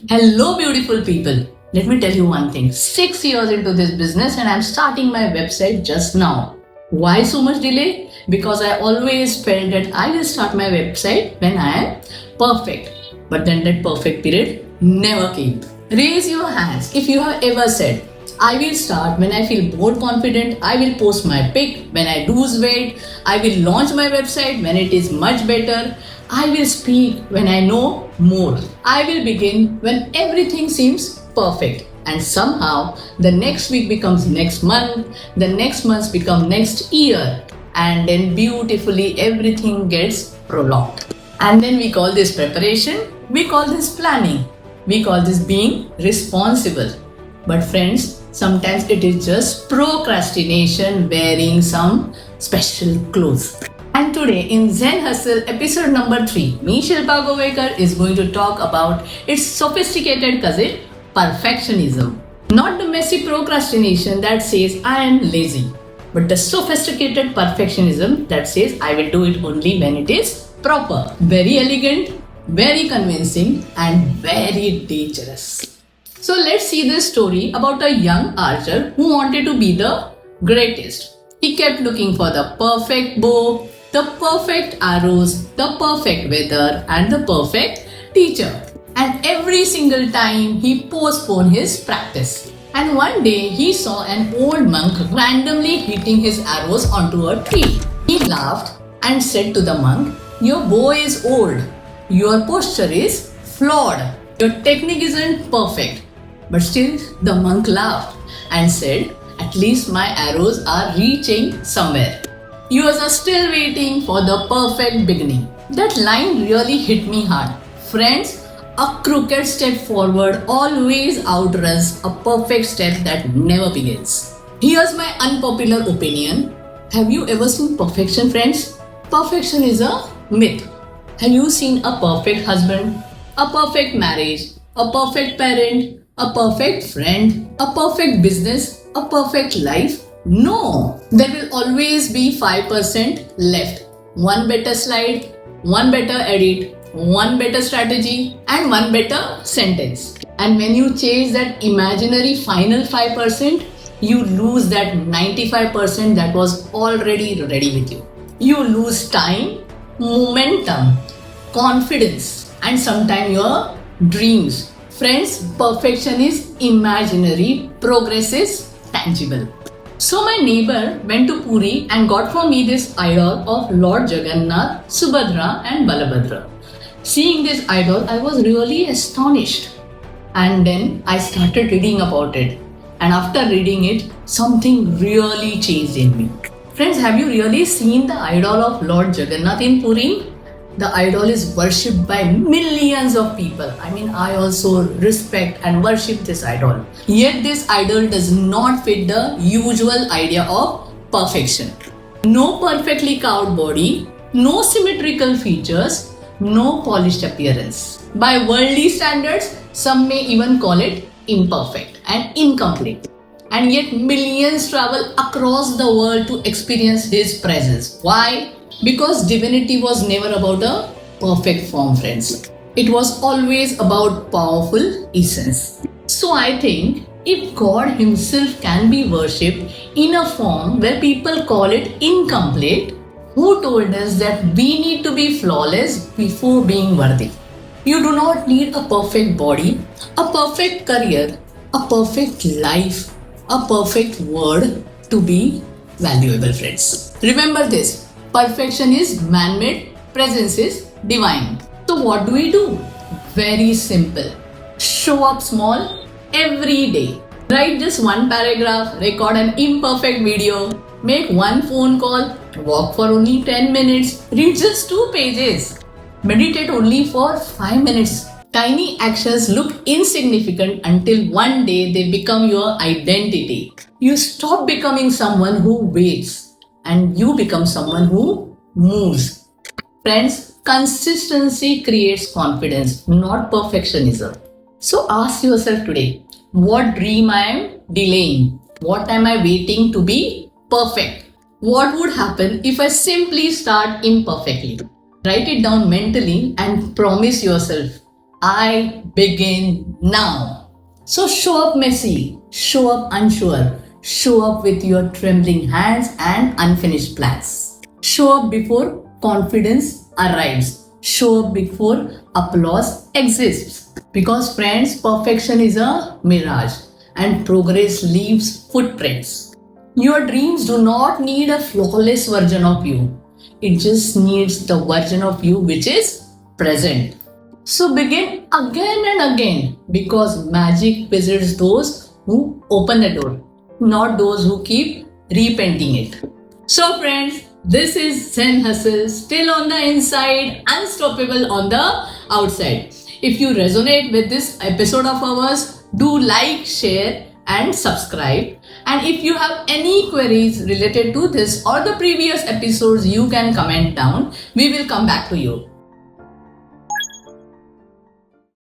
Hello, beautiful people. Let me tell you one thing. 6 years into this business, and I'm starting my website just now. Why so much delay? Because I always felt that I will start my website when I am perfect. But then that perfect period never came. Raise your hands if you have ever said, I will start when I feel more confident. I will post my pic when I lose weight. I will launch my website when it is much better. I will speak when I know more. I will begin when everything seems perfect. And somehow the next week becomes next month, the next month becomes next year, and then beautifully everything gets prolonged. And then we call this preparation, we call this planning, we call this being responsible. But friends, sometimes it is just procrastination wearing some special clothes. And today in Zen Hustle episode number 3, me Shilpa Govekar is going to talk about its sophisticated cousin, perfectionism. Not the messy procrastination that says I am lazy, but the sophisticated perfectionism that says I will do it only when it is proper. Very elegant, very convincing, and very dangerous. So let's see this story about a young archer who wanted to be the greatest. He kept looking for the perfect bow, the perfect arrows, the perfect weather, and the perfect teacher. And every single time he postponed his practice. And one day he saw an old monk randomly hitting his arrows onto a tree. He laughed and said to the monk, "Your bow is old, your posture is flawed, your technique isn't perfect." But still the monk laughed and said, "At least my arrows are reaching somewhere. Yours are still waiting for the perfect beginning." That line really hit me hard. Friends, a crooked step forward always outruns a perfect step that never begins. Here's my unpopular opinion. Have you ever seen perfection, friends? Perfection is a myth. Have you seen a perfect husband, a perfect marriage, a perfect parent, a perfect friend, a perfect business, a perfect life? No, there will always be 5% left. One better slide, one better edit, one better strategy, and one better sentence. And when you chase that imaginary final 5%, you lose that 95% that was already ready with you. You lose time, momentum, confidence, and sometimes your dreams. Friends, perfection is imaginary, progress is tangible. So my neighbor went to Puri and got for me this idol of Lord Jagannath, Subhadra and Balabhadra. Seeing this idol, I was really astonished. And then I started reading about it. And after reading it, something really changed in me. Friends, have you really seen the idol of Lord Jagannath in Puri? The idol is worshipped by millions of people. I mean, I also respect and worship this idol. Yet this idol does not fit the usual idea of perfection. No perfectly carved body, no symmetrical features, no polished appearance. By worldly standards, some may even call it imperfect and incomplete. And yet millions travel across the world to experience his presence. Why? Because divinity was never about a perfect form, friends. It was always about powerful essence. So I think if God himself can be worshipped in a form where people call it incomplete, who told us that we need to be flawless before being worthy? You do not need a perfect body, a perfect career, a perfect life, a perfect word to be valuable, friends. Remember this. Perfection is man-made, presence is divine. So what do we do? Very simple. Show up small every day. Write just one paragraph, record an imperfect video, make one phone call, walk for only 10 minutes, read just 2 pages, meditate only for 5 minutes. Tiny actions look insignificant until one day they become your identity. You stop becoming someone who waits and you become someone who moves. Friends, consistency creates confidence, not perfectionism. So ask yourself today, what dream I am delaying? What am I waiting to be perfect? What would happen if I simply start imperfectly? Write it down mentally and promise yourself, I begin now. So show up messy, show up unsure, show up with your trembling hands and unfinished plans. Show up before confidence arrives. Show up before applause exists. Because, friends, perfection is a mirage and progress leaves footprints. Your dreams do not need a flawless version of you, it just needs the version of you which is present. So begin again and again because magic visits those who open the door, not those who keep repainting it. So, friends, this is Zen Hustle, still on the inside, unstoppable on the outside. If you resonate with this episode of ours, do like, share, and subscribe. And if you have any queries related to this or the previous episodes, you can comment down. We will come back to you.